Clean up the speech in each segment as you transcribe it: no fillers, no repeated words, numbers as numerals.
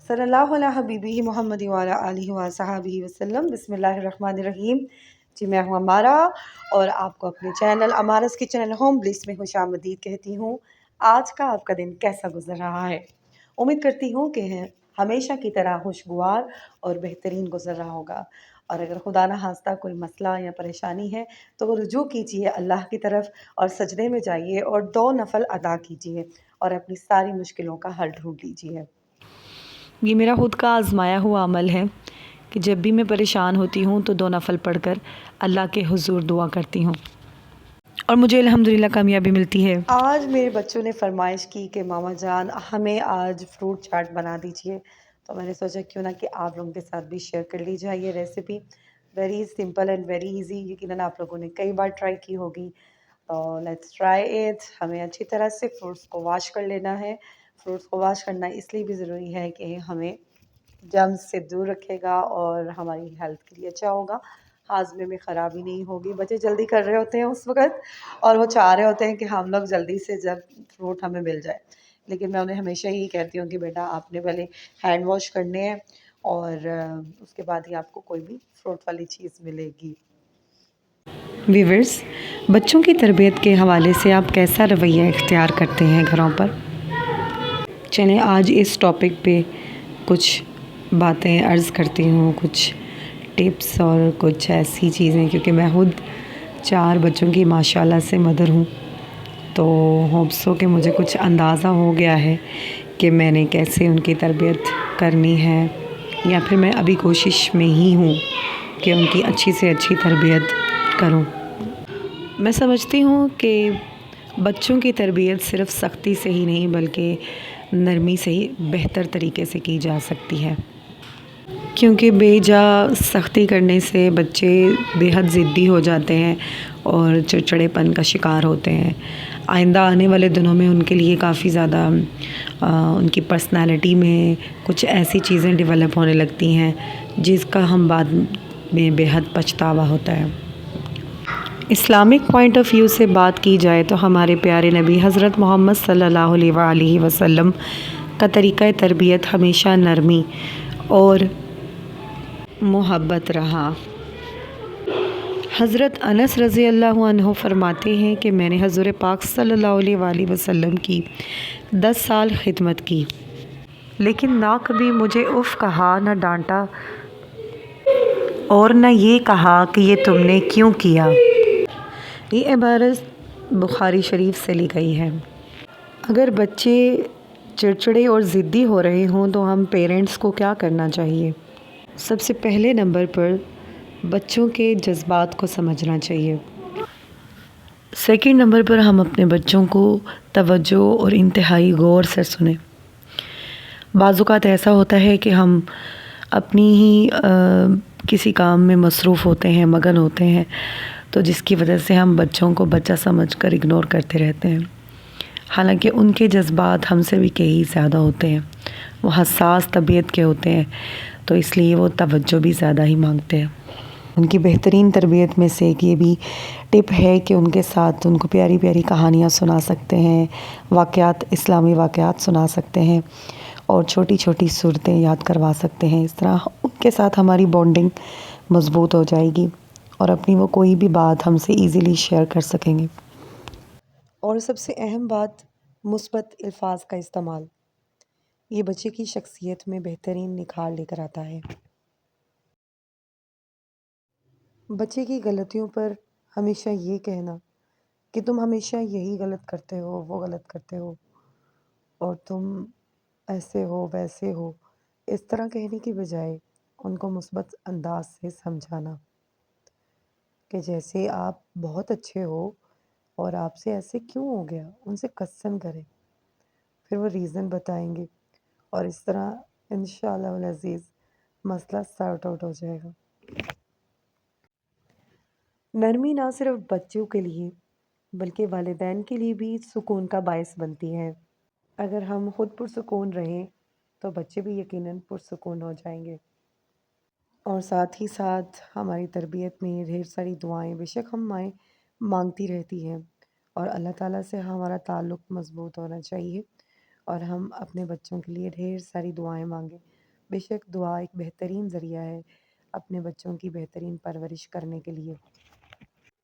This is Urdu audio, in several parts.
صلی اللہ علیہ حبیبی محمد وعلیٰ آلہ وصحبہ وسلم۔ بسم اللہ الرحمن الرحیم۔ جی میں ہوں امارہ اور آپ کو اپنے چینل امارس کچن ہوم بلیس میں خوش آمدید کہتی ہوں۔ آج کا آپ کا دن کیسا گزر رہا ہے؟ امید کرتی ہوں کہ ہمیشہ کی طرح خوشگوار اور بہترین گزر رہا ہوگا، اور اگر خدا نہ خواستہ کوئی مسئلہ یا پریشانی ہے تو وہ رجوع کیجیے اللہ کی طرف اور سجدے میں جائیے اور 2 نفل ادا کیجیے اور اپنی ساری مشکلوں کا حل ڈھونڈ لیجیے۔ یہ میرا خود کا آزمایا ہوا عمل ہے کہ جب بھی میں پریشان ہوتی ہوں تو 2 نفل پڑھ کر اللہ کے حضور دعا کرتی ہوں اور مجھے الحمدللہ کامیابی ملتی ہے۔ آج میرے بچوں نے فرمائش کی کہ ماما جان ہمیں آج فروٹ چاٹ بنا دیجیے، تو میں نے سوچا کیوں نہ کہ آپ لوگوں کے ساتھ بھی شیئر کر لی جائے یہ recipe. Very simple and very easy, یقیناً آپ لوگوں نے کئی بار ٹرائی کی ہوگی۔ تو لیٹس ٹرائی اٹ۔ ہمیں اچھی طرح سے فروٹس کو واش کر لینا ہے۔ فروٹس کو واش کرنا اس لیے بھی ضروری ہے کہ ہمیں جرمز سے دور رکھے گا اور ہماری ہیلتھ کے لیے اچھا ہوگا، ہاضمے میں خرابی نہیں ہوگی۔ بچے جلدی کر رہے ہوتے ہیں اس وقت اور وہ چاہ رہے ہوتے ہیں کہ ہم لوگ جلدی سے جب فروٹ ہمیں مل جائے، لیکن میں انہیں ہمیشہ یہی کہتی ہوں کہ بیٹا آپ نے پہلے ہینڈ واش کرنے ہیں اور اس کے بعد ہی آپ کو کوئی بھی فروٹ والی چیز ملے گی۔ ویورز، بچوں کی تربیت کے حوالے سے آپ کیسا رویہ اختیار کرتے ہیں گھروں پر؟ چلیں آج اس ٹاپک پہ کچھ باتیں عرض کرتی ہوں، کچھ ٹپس اور کچھ ایسی چیزیں، کیونکہ میں خود 4 بچوں کی ماشاءاللہ سے مدر ہوں، تو ہوپ سو کہ مجھے کچھ اندازہ ہو گیا ہے کہ میں نے کیسے ان کی تربیت کرنی ہے، یا پھر میں ابھی کوشش میں ہی ہوں کہ ان کی اچھی سے اچھی تربیت کروں۔ میں سمجھتی ہوں کہ بچوں کی تربیت صرف سختی سے ہی نہیں بلکہ نرمی سے ہی بہتر طریقے سے کی جا سکتی ہے، کیونکہ بے جا سختی کرنے سے بچے بے حد ضدی ہو جاتے ہیں اور چڑچڑے پن کا شکار ہوتے ہیں۔ آئندہ آنے والے دنوں میں ان کے لیے کافی زیادہ ان کی پرسنالٹی میں کچھ ایسی چیزیں ڈیولپ ہونے لگتی ہیں جس کا ہم بعد میں بے حد پچھتاوا ہوتا ہے۔ اسلامک پوائنٹ آف ویو سے بات کی جائے تو ہمارے پیارے نبی حضرت محمد صلی اللہ علیہ وآلہ وسلم کا طریقہ تربیت ہمیشہ نرمی اور محبت رہا۔ حضرت انس رضی اللہ عنہ فرماتے ہیں کہ میں نے حضور پاک صلی اللہ علیہ وآلہ وسلم کی 10 سال خدمت کی، لیکن نہ کبھی مجھے اف کہا، نہ ڈانٹا اور نہ یہ کہا کہ یہ تم نے کیوں کیا۔ یہ عبارت بخاری شریف سے لی گئی ہے۔ اگر بچے چڑچڑے اور ضدی ہو رہے ہوں تو ہم پیرنٹس کو کیا کرنا چاہیے؟ سب سے پہلے نمبر پر بچوں کے جذبات کو سمجھنا چاہیے۔ سیکنڈ نمبر پر ہم اپنے بچوں کو توجہ اور انتہائی غور سے سنیں۔ بعض اوقات ایسا ہوتا ہے کہ ہم اپنی ہی کسی کام میں مصروف ہوتے ہیں، مگن ہوتے ہیں، تو جس کی وجہ سے ہم بچوں کو بچہ سمجھ کر اگنور کرتے رہتے ہیں، حالانکہ ان کے جذبات ہم سے بھی کئی زیادہ ہوتے ہیں، وہ حساس طبیعت کے ہوتے ہیں، تو اس لیے وہ توجہ بھی زیادہ ہی مانگتے ہیں۔ ان کی بہترین تربیت میں سے ایک یہ بھی ٹپ ہے کہ ان کے ساتھ ان کو پیاری پیاری کہانیاں سنا سکتے ہیں، واقعات، اسلامی واقعات سنا سکتے ہیں اور چھوٹی چھوٹی صورتیں یاد کروا سکتے ہیں۔ اس طرح ان کے ساتھ ہماری بانڈنگ مضبوط ہو جائے گی اور اپنی وہ کوئی بھی بات ہم سے ایزیلی شیئر کر سکیں گے۔ اور سب سے اہم بات، مثبت الفاظ کا استعمال، یہ بچے کی شخصیت میں بہترین نکھار لے کر آتا ہے۔ بچے کی غلطیوں پر ہمیشہ یہ کہنا کہ تم ہمیشہ یہی غلط کرتے ہو، وہ غلط کرتے ہو اور تم ایسے ہو ویسے ہو، اس طرح کہنے کی بجائے ان کو مثبت انداز سے سمجھانا کہ جیسے آپ بہت اچھے ہو اور آپ سے ایسے کیوں ہو گیا، ان سے کوسچن کریں، پھر وہ ریزن بتائیں گے اور اس طرح انشاءاللہ العزیز مسئلہ سارٹ آؤٹ ہو جائے گا۔ نرمی نہ صرف بچوں کے لیے بلکہ والدین کے لیے بھی سکون کا باعث بنتی ہے۔ اگر ہم خود پرسکون رہیں تو بچے بھی یقیناً پرسکون ہو جائیں گے، اور ساتھ ہی ساتھ ہماری تربیت میں ڈھیر ساری دعائیں بے شک ہم مائیں مانگتی رہتی ہیں، اور اللہ تعالیٰ سے ہمارا تعلق مضبوط ہونا چاہیے اور ہم اپنے بچوں کے لیے ڈھیر ساری دعائیں مانگیں بے شک دعا ایک بہترین ذریعہ ہے اپنے بچوں کی بہترین پرورش کرنے کے لیے۔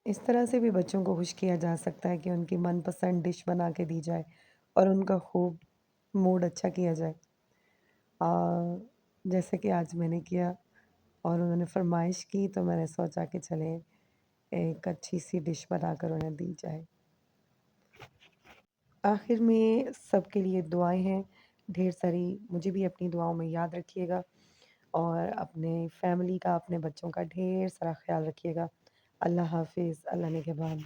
اس طرح سے بھی بچوں کو خوش کیا جا سکتا ہے کہ ان کی من پسند ڈش بنا کے دی جائے اور ان کا خوب موڈ اچھا کیا جائے۔ آ، جیسے کہ آج میں نے کیا اور انہوں نے فرمائش کی تو میں نے سوچا کہ چلیں ایک اچھی سی ڈش بنا کر انہیں دی جائے۔ آخر میں سب کے لیے دعائیں ہیں ڈھیر ساری، مجھے بھی اپنی دعاؤں میں یاد رکھیے گا اور اپنے فیملی کا اپنے بچوں کا ڈھیر سارا خیال رکھیے گا۔ اللہ حافظ، اللہ نگہبان۔